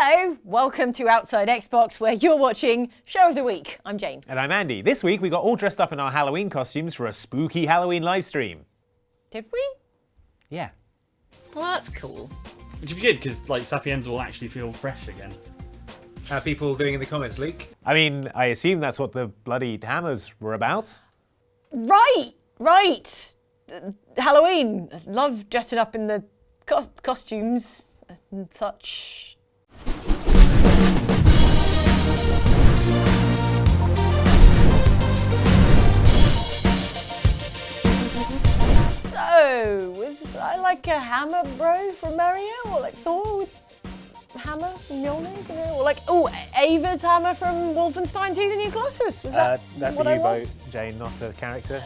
Hello, welcome to Outside Xbox, where you're watching Show of the Week. I'm Jane. And I'm Andy. This week we got all dressed up in our Halloween costumes for a spooky Halloween livestream. Did we? Yeah. Well, that's cool. Which would be good, because like Sapienza will actually feel fresh again. How are people doing in the comments, Luke? I mean, I assume that's what the bloody hammers were about. Right. Halloween. Love dressing up in the costumes and such. So, was I like a hammer bro from Mario? Or like Thor with hammer from Mjolnir? You know? Or like, Ava's hammer from Wolfenstein The New Colossus? Was that that's what a I U-boat, was? Jane, not a character.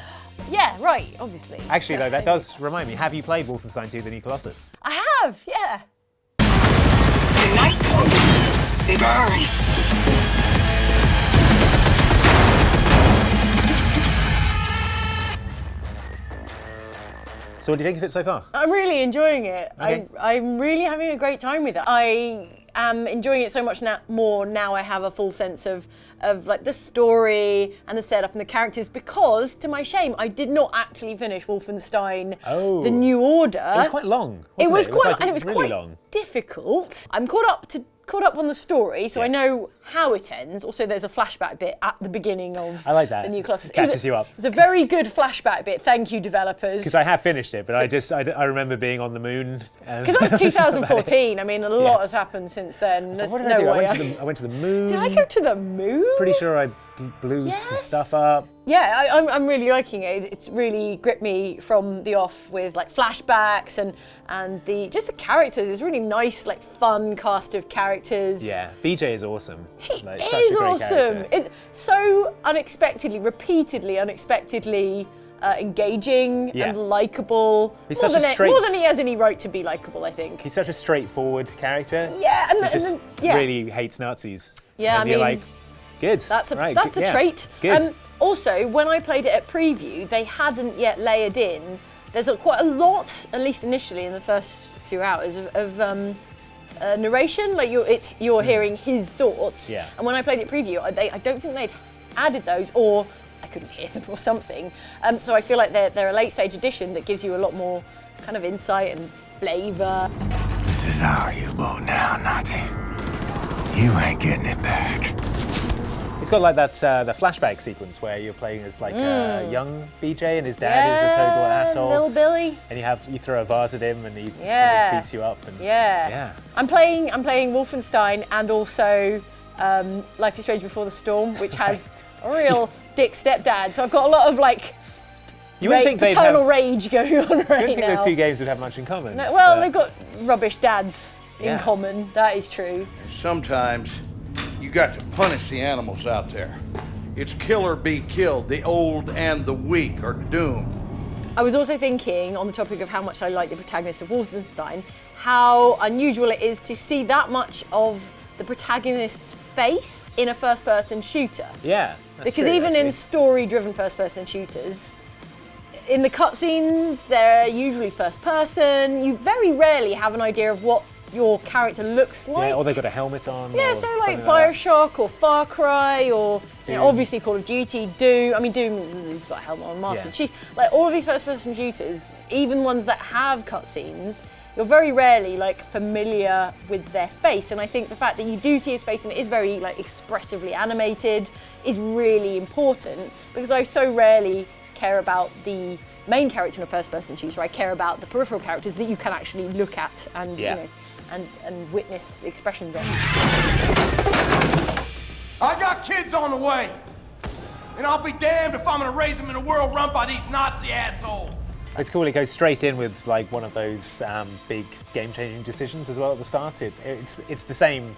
Yeah, right, obviously. Actually, So, though, that does remind me. Have you played Wolfenstein The New Colossus? I have, yeah. Tonight, burn. So what do you think of it so far? I'm really enjoying it. Okay. I'm really having a great time with it. I am enjoying it so much more now I have a full sense of like the story and the setup and the characters, because to my shame I did not actually finish Wolfenstein The New Order. It was quite long, wasn't It was it? quite, like and it was really quite long. difficult. I'm caught up on the story, so I know how it ends. Also, there's a flashback bit at the beginning of I like that. The New Colossus. It catches you up. It was a very good flashback bit. Thank you, developers. Because I have finished it, but I remember being on the moon. Because that was 2014. I mean, a lot has happened since then. So There's what did no I do? way. I went to the moon. Did I go to the moon? Pretty sure I blew some Yes. stuff up. Yeah, I'm really liking it. It's really gripped me from the off with like flashbacks and the characters. It's really nice, like fun cast of characters. Yeah, BJ is awesome. He Like, such a is great awesome. character. It's so repeatedly unexpectedly engaging Yeah. and likable. He's more such a straight- more than he has any right to be likable, I think. He's such a straightforward character. Yeah, He just yeah. really hates Nazis. Yeah, and I you're mean, like, good. That's a right, that's good, a yeah, trait. Good. Also, when I played it at preview, they hadn't yet layered in. There's quite a lot, at least initially in the first few hours, of narration. Like you're hearing his thoughts. Yeah. And when I played it preview, I don't think they'd added those, or I couldn't hear them or something. So I feel like they're a late stage addition that gives you a lot more kind of insight and flavour. This is our U-boat now, Nazi. You ain't getting it back. It's got like that the flashback sequence where you're playing as like a young BJ and his dad is a total asshole. Little Billy. And you throw a vase at him and he beats you up. And, Yeah. I'm playing Wolfenstein and also Life is Strange Before the Storm, which has a real dick stepdad. So I've got a lot of like You wouldn't think they'd paternal have, rage going on right you wouldn't think now. those two games would have much in common. No, well, but- they've got rubbish dads in Yeah. common. That is true. Sometimes you got to punish the animals out there. It's kill or be killed. The old and the weak are doomed. I was also thinking, on the topic of how much I like the protagonist of Wolfenstein, how unusual it is to see that much of the protagonist's face in a first-person shooter. Yeah. That's Because true, even in actually. story-driven first-person shooters, in the cutscenes, they're usually first-person. You very rarely have an idea of what your character looks like. Yeah, or they've got a helmet on. Yeah, or so like something like that. Bioshock or Far Cry or you know, Doom. obviously Call of Duty, Doom. I mean, Doom, he's got a helmet on, Master Yeah. Chief. Like all of these first-person shooters, even ones that have cutscenes, you're very rarely like familiar with their face. And I think the fact that you do see his face and it is very like expressively animated is really important, because I so rarely care about the main character in a first-person shooter. I care about the peripheral characters that you can actually look at and Yeah. you know. And witness expressions of. I got kids on the way. And I'll be damned if I'm gonna raise them in a world run by these Nazi assholes. It's cool, it goes straight in with like one of those big game-changing decisions as well at the start. It's the same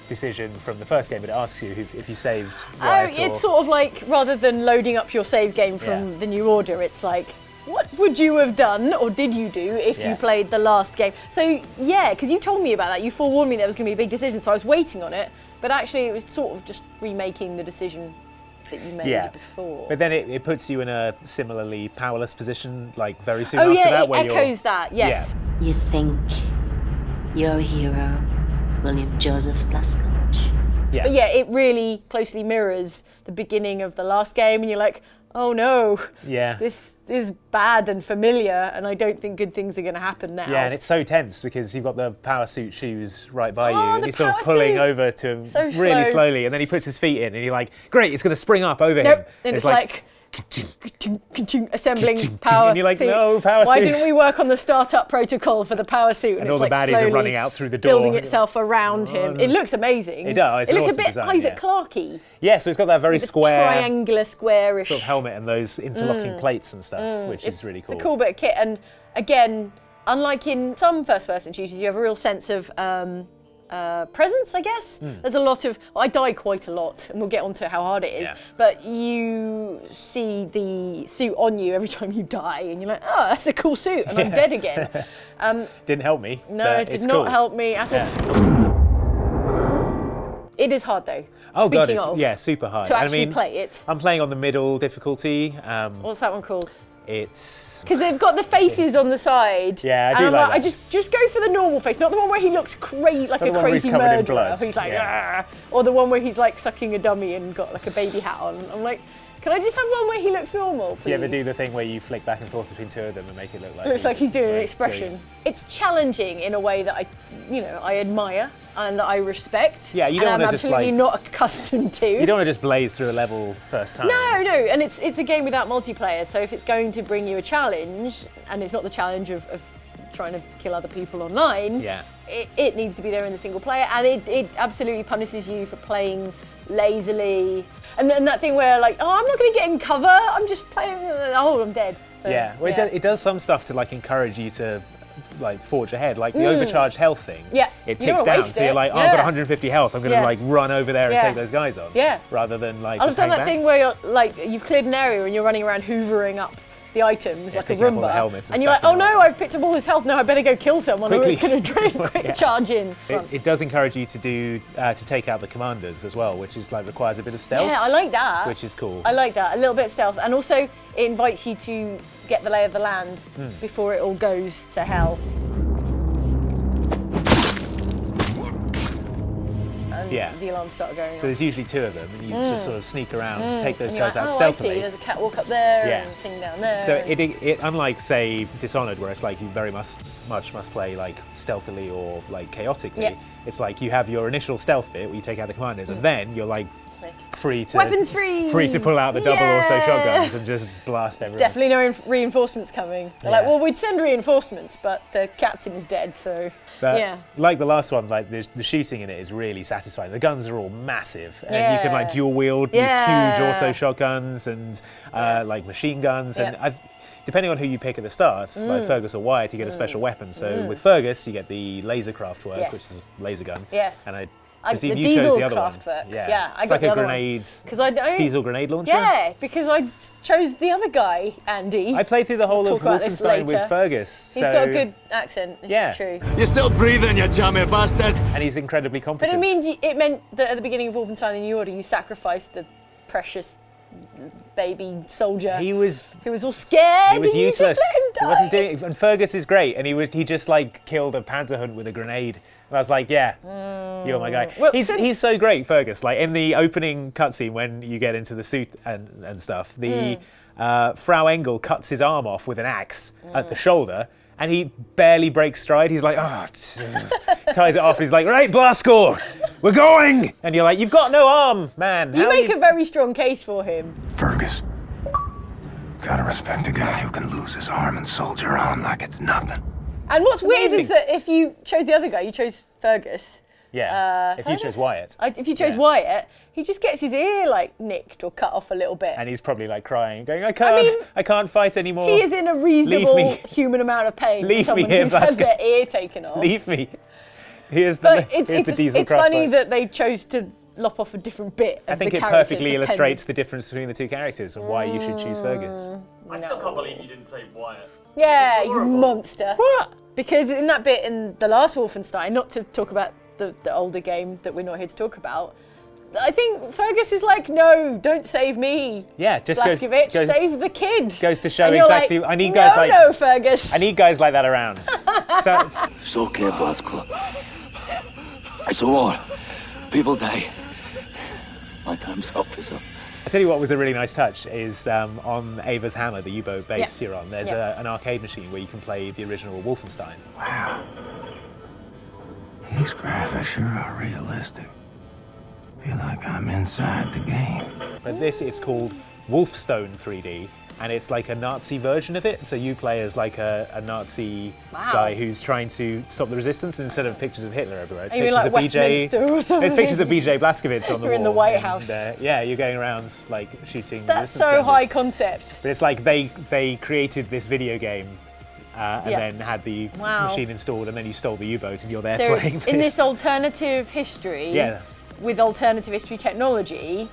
decision from the first game, but it asks you if you saved Wyatt It's sort of like, rather than loading up your save game from Yeah. The New Order, it's like, what would you have done, or did you do, if you played the last game? So yeah, because you told me about that, you forewarned me there was going to be a big decision, so I was waiting on it, but actually it was sort of just remaking the decision that you made before. But then it puts you in a similarly powerless position, like very soon Oh after yeah, that. it where echoes that, yes. You think you're a hero, William Joseph Blazkowicz. Yeah. But yeah, it really closely mirrors the beginning of the last game, and you're like, oh no, Yeah. this is bad and familiar, and I don't think good things are going to happen now. Yeah, and it's so tense because you've got the power suit shoes right by you, Oh, and the he's sort of power pulling suit. over to him So really slow. slowly, and then he puts his feet in, and you're like, great, it's going to spring up over him. Nope, and it's like assembling power and you're like, suit. no, power Why suit. didn't we work on the startup protocol for the power suit? And it's all the like baddies are slowly running out through the door. building itself around him. It looks amazing. It does, it's It an looks awesome a bit design, Isaac yeah. Clarke-y. Yeah, so it's got that very The square triangular, squarish. sort of helmet and those interlocking plates and stuff, which is really cool. It's a cool bit of kit, and again, unlike in some first-person shooters, you have a real sense of presence, I guess. There's a lot of. Well, I die quite a lot, and we'll get onto how hard it is. Yeah. But you see the suit on you every time you die, and you're like, oh, that's a cool suit, and I'm dead again. Didn't help me. No, but it did it's not cool. help me at all. It is hard though. Oh god, Speaking it's, of, yeah, super hard. to actually I mean, play it. I'm playing on the middle difficulty. What's that one called? It's Because they've got the faces on the side. Yeah, I and do I'm like I that. just go for the normal face, not the one where he looks like Not the a one where he's crazy covered in murderer. blood. He's like, Yeah. "Ah," or the one where he's like sucking a dummy and got like a baby hat on. I'm like, can I just have one where he looks normal, please? Do you ever do the thing where you flick back and forth between two of them and make it look like Looks like he's doing an like, expression. It's challenging in a way that I admire and I respect. Yeah, you don't and wanna I'm just, absolutely like- not accustomed to. You don't want to just blaze through a level first time. No, and it's a game without multiplayer, so if it's going to bring you a challenge, and it's not the challenge of trying to kill other people online, Yeah. it needs to be there in the single player, and it absolutely punishes you for playing lazily. And that thing where like, oh, I'm not going to get in cover, I'm just playing, oh, I'm dead. So, Yeah, well, it does some stuff to like encourage you to like forge ahead, like the overcharged health thing. Yeah, it you don't ticks down, waste so you're it. like, oh, I've got Yeah. 150 health. I'm going to Yeah. like run over there and Yeah. take those guys on. Yeah. Rather than like I've just done hang that back. thing where you're like, you've cleared an area and you're running around hoovering up the items like a picking up all the Roomba, helmets and and you're like, stuff oh and no, I've picked up all this health. Now I better go kill someone, or it's Quickly. going to drain. Quick Yeah. charge in. It does encourage you to do to take out the commanders as well, which is like requires a bit of stealth. Yeah, I like that. Which is cool. I like that. A little bit of stealth, and also it invites you to get the lay of the land before it all goes to hell. And Yeah. the alarms start going. So there's usually two of them, and you just sort of sneak around, take those and you're guys like, out oh, stealthily. I see. There's a catwalk up there Yeah. and a thing down there. So it unlike say Dishonored, where it's like you very much must play like stealthily or like chaotically. Yeah. It's like you have your initial stealth bit where you take out the commanders, and then you're like Click. free to Weapons free! free to pull out the double Yeah! auto shotguns and just blast everyone. Definitely no reinforcements coming. They're like, Yeah. well, we'd send reinforcements, but the captain is dead, so But yeah. like the last one, like the shooting in it is really satisfying. The guns are all massive, and you can like Yeah. dual wield Yeah. these huge auto shotguns and like machine guns. And Yeah. depending on who you pick at the start, like Fergus or Wyatt, you get a special weapon. So with Fergus, you get the laser craft work, Yes. which is a laser gun. Yes. And I The presume you diesel chose the other craft one. work. Yeah, I it's got like the a other one. grenade. Because I don't. Diesel grenade launcher. Yeah, because I chose the other guy, Andy. I played through the whole We'll of talk about this Wolfenstein with later. Fergus. He's so, got a good accent. This Yeah. is true. You still breathing, you chummy bastard? and he's incredibly But competent. it meant that at the beginning of Wolfenstein The New Order, you sacrificed the precious baby soldier he was who was all scared. He was and you just useless. let him die. He wasn't doing. And Fergus is great, and he just like killed a Panzerhund with a grenade. And I was like, yeah, you're my guy. Well, he's so great, Fergus. Like in the opening cutscene when you get into the suit and stuff, the Frau Engel cuts his arm off with an axe at the shoulder. And he barely breaks stride. He's like, ties it off. He's like, right, Blaskor, we're going. And you're like, you've got no arm, man. You How make you- a very strong case for him. Fergus. Gotta respect a guy who can lose his arm and soldier on like it's nothing. And what's weird amazing. is that if you chose the other guy, you chose Fergus. Yeah. If you Fergus? chose Wyatt. If you chose Yeah. Wyatt, he just gets his ear like nicked or cut off a little bit. And he's probably like crying, going, I can't fight anymore. He is in a reasonable Leave me. human amount of pain for Leave me someone here, who's had Vasco. their ear taken off. Leave me. Here's the, But here's the diesel it's craft funny work. that they chose to lop off a different bit of I think the it character perfectly depending- illustrates the difference between the two characters and why you should choose Fergus. I still can't believe you didn't say Wyatt. Yeah, It's you adorable. monster. What? Because in that bit in the last Wolfenstein, not to talk about the older game that we're not here to talk about, I think Fergus is like, no, don't save me. Yeah, just Blazkowicz, goes save the kid. goes to show And you're exactly- Like, I need guys like- No, Fergus. I need guys like that around. So, It's okay, Blasko. It's a war. People die. My time's up, is up. I tell you what was a really nice touch is on Ava's Hammer, the U-boat base you're on, there's an arcade machine where you can play the original Wolfenstein. Wow. These graphics sure are realistic. Feel like I'm inside the game. But this is called Wolfstone 3D, and it's like a Nazi version of it. So you play as like a Nazi guy who's trying to stop the resistance, and instead of pictures of Hitler everywhere, it's Are you pictures like of Westminster or something? It's pictures of BJ Blazkowicz on the You're wall. in the White and, House. yeah, you're going around like shooting. That's resistance so members. high concept. But it's like they created this video game and then had the machine installed, and then you stole the U-boat and you're there So playing this. in this alternative history, with alternative history technology,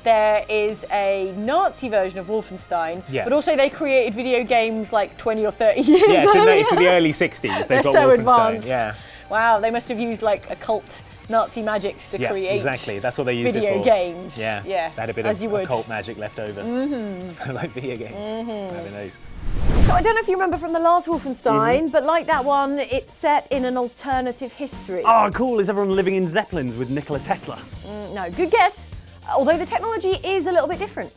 there is a Nazi version of Wolfenstein, but also they created video games like 20 or 30 years earlier. It's in the early 60s. They're got so Wolfenstein. advanced. Yeah. Wow, they must have used like occult Nazi magics to create exactly. That's what they used video it for. games. Yeah. They had a bit as of you would. occult magic left over. Like video games. Having those. So I don't know if you remember from the last Wolfenstein, but like that one, it's set in an alternative history. Oh, cool. Is everyone living in Zeppelins with Nikola Tesla? No, good guess. Although the technology is a little bit different.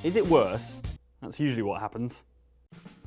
Is it worse? That's usually what happens.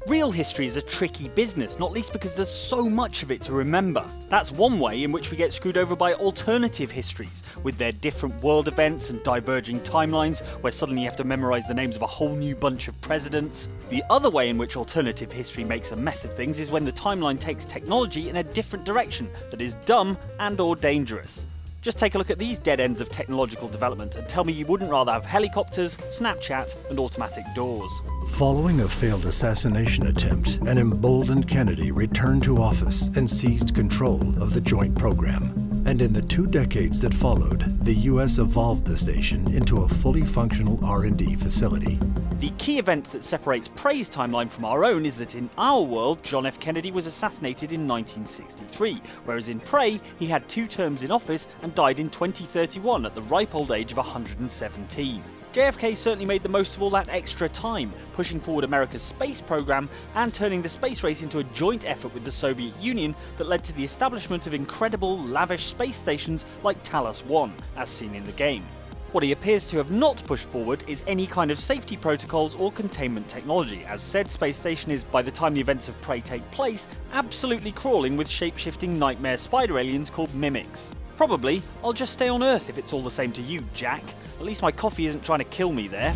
Real history is a tricky business, not least because there's so much of it to remember. That's one way in which we get screwed over by alternative histories, with their different world events and diverging timelines, where suddenly you have to memorise the names of a whole new bunch of presidents. The other way in which alternative history makes a mess of things is when the timeline takes technology in a different direction that is dumb and or dangerous. Just take a look at these dead ends of technological development and tell me you wouldn't rather have helicopters, Snapchat, and automatic doors. Following a failed assassination attempt, an emboldened Kennedy returned to office and seized control of the joint program. And in the 2 decades that followed, the US evolved the station into a fully functional R&D facility. The key event that separates Prey's timeline from our own is that in our world, John F. Kennedy was assassinated in 1963, whereas in Prey, he had 2 terms in office and died in 2031 at the ripe old age of 117. JFK certainly made the most of all that extra time, pushing forward America's space program and turning the space race into a joint effort with the Soviet Union that led to the establishment of incredible, lavish space stations like Talos 1, as seen in the game. What he appears to have not pushed forward is any kind of safety protocols or containment technology, as said space station is, by the time the events of Prey take place, absolutely crawling with shape-shifting nightmare spider aliens called mimics. Probably, I'll just stay on Earth if it's all the same to you, Jack. At least my coffee isn't trying to kill me there.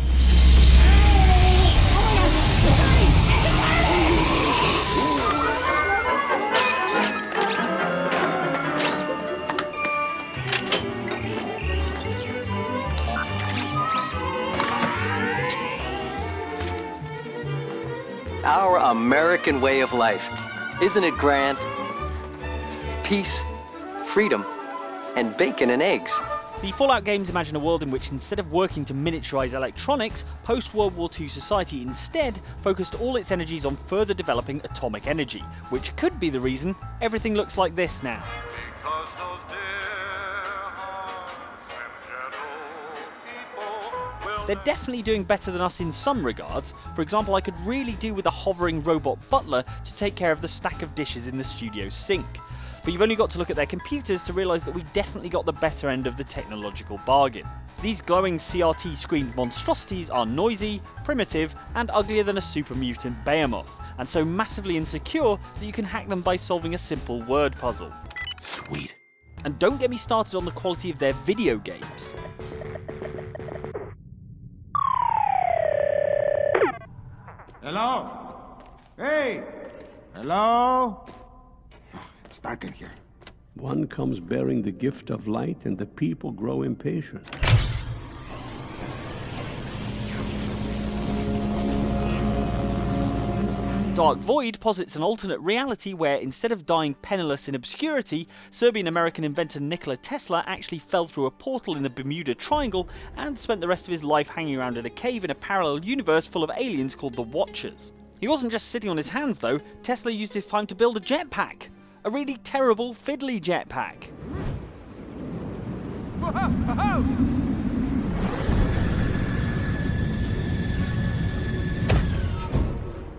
Our American way of life. Isn't it grand? Peace, freedom, and bacon and eggs. The Fallout games imagine a world in which instead of working to miniaturize electronics, post-World War II society instead focused all its energies on further developing atomic energy, which could be the reason everything looks like this now. They're definitely doing better than us in some regards. For example, I could really do with a hovering robot butler to take care of the stack of dishes in the studio sink. But you've only got to look at their computers to realise that we definitely got the better end of the technological bargain. These glowing CRT-screened monstrosities are noisy, primitive, and uglier than a super mutant behemoth, and so massively insecure that you can hack them by solving a simple word puzzle. Sweet. And don't get me started on the quality of their video games. Hello? Hey! Hello? It's dark in here. One comes bearing the gift of light, and the people grow impatient. Dark Void posits an alternate reality where, instead of dying penniless in obscurity, Serbian-American inventor Nikola Tesla actually fell through a portal in the Bermuda Triangle and spent the rest of his life hanging around in a cave in a parallel universe full of aliens called the Watchers. He wasn't just sitting on his hands though, Tesla used his time to build a jetpack. A really terrible, fiddly jetpack.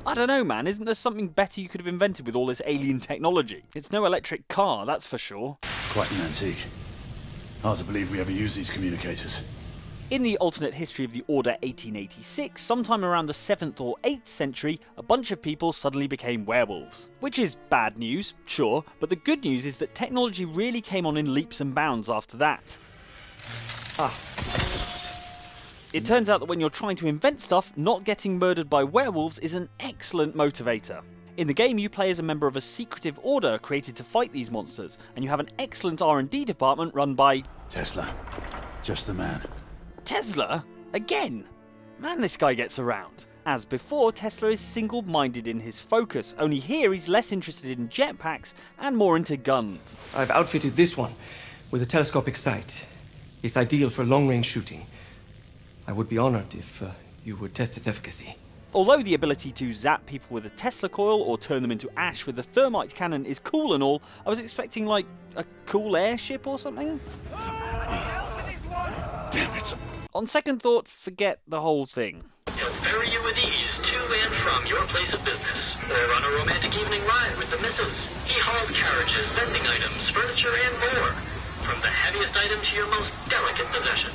I don't know, man, isn't there something better you could have invented with all this alien technology? It's no electric car, that's for sure. Quite an antique. Hard to believe we ever use these communicators. In the alternate history of the Order 1886, sometime around the 7th or 8th century, a bunch of people suddenly became werewolves. Which is bad news, sure, but the good news is that technology really came on in leaps and bounds after that. It turns out that when you're trying to invent stuff, not getting murdered by werewolves is an excellent motivator. In the game, you play as a member of a secretive order created to fight these monsters, and you have an excellent R&D department run by... Tesla. Just the man. Tesla? Again? Man, this guy gets around. As before, Tesla is single-minded in his focus, only here he's less interested in jetpacks and more into guns. I've outfitted this one with a telescopic sight. It's ideal for long-range shooting. I would be honored if you would test its efficacy. Although the ability to zap people with a Tesla coil or turn them into ash with a thermite cannon is cool and all, I was expecting, like, a cool airship or something? Damn it. On second thought, forget the whole thing. He'll ferry you with ease to and from your place of business, or on a romantic evening ride with the missus. He hauls carriages, vending items, furniture, and more. From the heaviest item to your most delicate possession.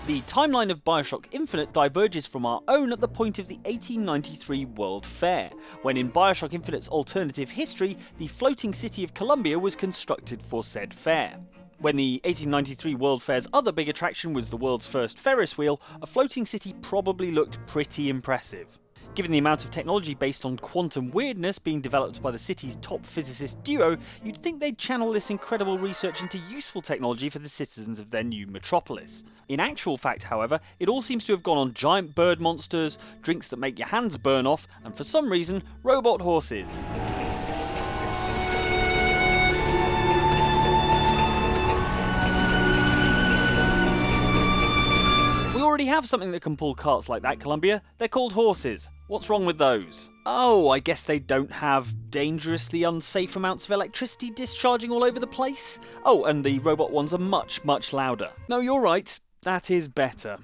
The timeline of Bioshock Infinite diverges from our own at the point of the 1893 World Fair, when in Bioshock Infinite's alternative history, the floating city of Columbia was constructed for said fair. When the 1893 World Fair's other big attraction was the world's first Ferris wheel, a floating city probably looked pretty impressive. Given the amount of technology based on quantum weirdness being developed by the city's top physicist duo, you'd think they'd channel this incredible research into useful technology for the citizens of their new metropolis. In actual fact, however, it all seems to have gone on giant bird monsters, drinks that make your hands burn off, and for some reason, robot horses. We already have something that can pull carts like that, Columbia. They're called horses. What's wrong with those? Oh, I guess they don't have dangerously unsafe amounts of electricity discharging all over the place? Oh, and the robot ones are much, much louder. No, you're right. That is better.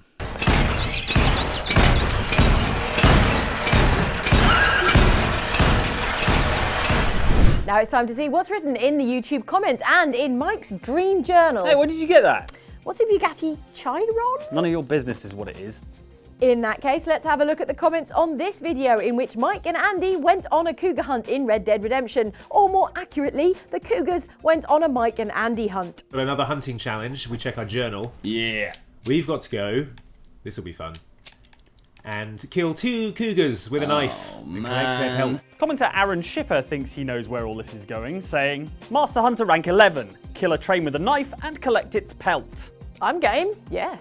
Now it's time to see what's written in the YouTube comments and in Mike's dream journal. Hey, where did you get that? What's a Bugatti Chiron? None of your business is what it is. In that case, let's have a look at the comments on this video in which Mike and Andy went on a cougar hunt in Red Dead Redemption. Or more accurately, the cougars went on a Mike and Andy hunt. But another hunting challenge. We check our journal. Yeah. We've got to go. This will be fun. And kill 2 cougars with a knife and collect their pelt. Commenter Aaron Shipper thinks he knows where all this is going, saying, Master Hunter rank 11, kill a train with a knife and collect its pelt. I'm game, yeah.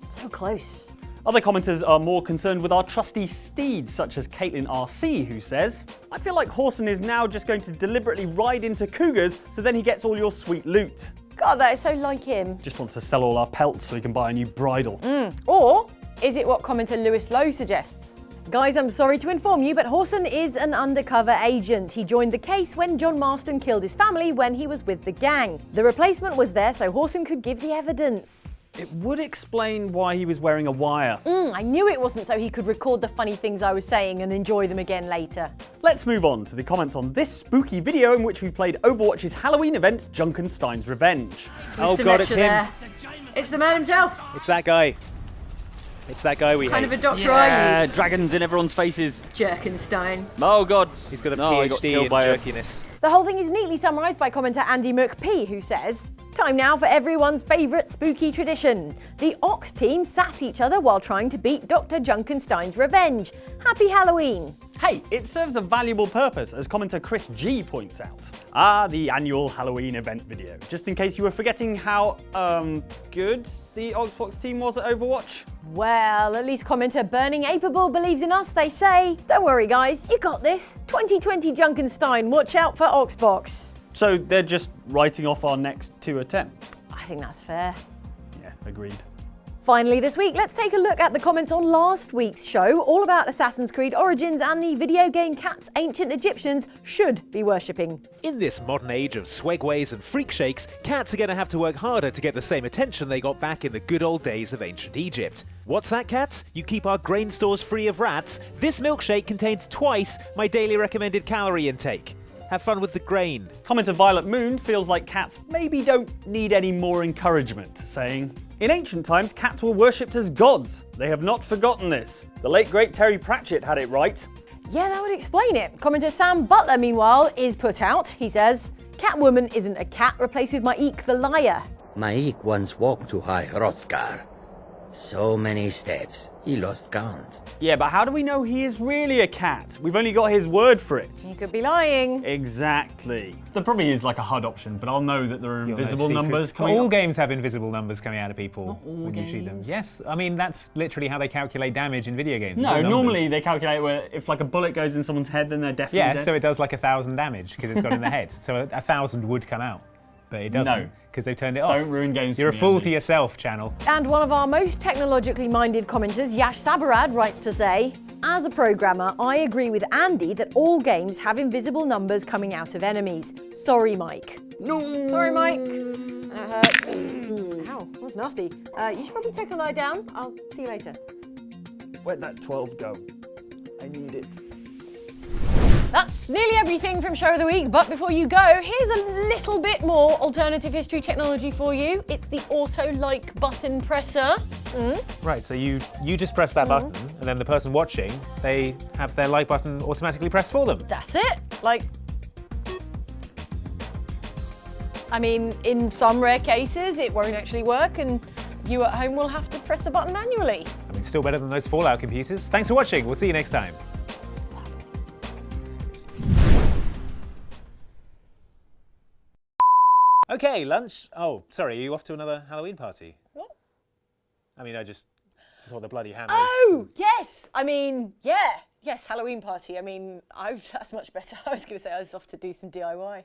So close. Other commenters are more concerned with our trusty steeds, such as Caitlin RC, who says, I feel like Horson is now just going to deliberately ride into cougars so then he gets all your sweet loot. God, that is so like him. Just wants to sell all our pelts so he can buy a new bridle. Or is it what commenter Lewis Lowe suggests? Guys, I'm sorry to inform you, but Horson is an undercover agent. He joined the case when John Marston killed his family when he was with the gang. The replacement was there so Horson could give the evidence. It would explain why he was wearing a wire. I knew it wasn't so he could record the funny things I was saying and enjoy them again later. Let's move on to the comments on this spooky video in which we played Overwatch's Halloween event, Junkenstein's Revenge. Oh god, it's him. There. It's the man himself. It's that guy. It's that guy we Kind hate. of a doctor are you? Dragons in everyone's faces. Jerkenstein. Oh god. He's got a I got PhD killed in by jerkiness. The whole thing is neatly summarised by commenter Andy McP, who says, time now for everyone's favourite spooky tradition. The Ox team sass each other while trying to beat Dr. Junkenstein's revenge. Happy Halloween. Hey, it serves a valuable purpose, as commenter Chris G points out. The annual Halloween event video. Just in case you were forgetting how, good the Oxbox team was at Overwatch. Well, at least commenter Burning Apeable believes in us, they say. Don't worry guys, you got this. 2020 Junkenstein, watch out for Oxbox. So they're just writing off our next 2 attempts? I think that's fair. Yeah, agreed. Finally this week, let's take a look at the comments on last week's show, all about Assassin's Creed Origins and the video game cats ancient Egyptians should be worshipping. In this modern age of swegways and freak shakes, cats are going to have to work harder to get the same attention they got back in the good old days of ancient Egypt. What's that, cats? You keep our grain stores free of rats? This milkshake contains twice my daily recommended calorie intake. Have fun with the grain. Commenter Violet Moon feels like cats maybe don't need any more encouragement, saying, in ancient times, cats were worshipped as gods. They have not forgotten this. The late great Terry Pratchett had it right. Yeah, that would explain it. Commenter Sam Butler, meanwhile, is put out. He says, Catwoman isn't a cat, replaced with Maik the liar. Maik once walked to High Hrothgar. So many steps, he lost count. Yeah, but how do we know he is really a cat? We've only got his word for it. You could be lying. Exactly. There probably is like a HUD option, but I'll know that there are invisible You'll know numbers secret- coming All up. games have invisible numbers coming out of people Not all when you shoot them. games. Yes, I mean that's literally how they calculate damage in video games. No, All numbers. normally they calculate where if like a bullet goes in someone's head, then they're definitely Yeah, dead. so it does like 1,000 damage because it's got in the head. So 1,000 would come out, but it doesn't. No. Because they've turned it off. Don't ruin games You're a for me, fool Andy. to yourself, channel. And one of our most technologically minded commenters, Yash Sabarad, writes to say, as a programmer, I agree with Andy that all games have invisible numbers coming out of enemies. Sorry, Mike. No. Sorry, Mike. That hurts. Ow, that was nasty. You should probably take a lie down. I'll see you later. Where'd that 12 go? I need it. That's nearly everything from Show of the Week, but before you go, here's a little bit more alternative history technology for you. It's the auto-like button presser. Right, so you just press that button, and then the person watching, they have their like button automatically pressed for them. That's it. Like, I mean, in some rare cases, it won't actually work, and you at home will have to press the button manually. I mean, still better than those Fallout computers. Thanks for watching. We'll see you next time. Okay, lunch. Oh, sorry, are you off to another Halloween party? What? I mean, I just thought the bloody hammer. Oh, yes. I mean, yeah. Yes, Halloween party. I mean, that's much better. I was going to say I was off to do some DIY.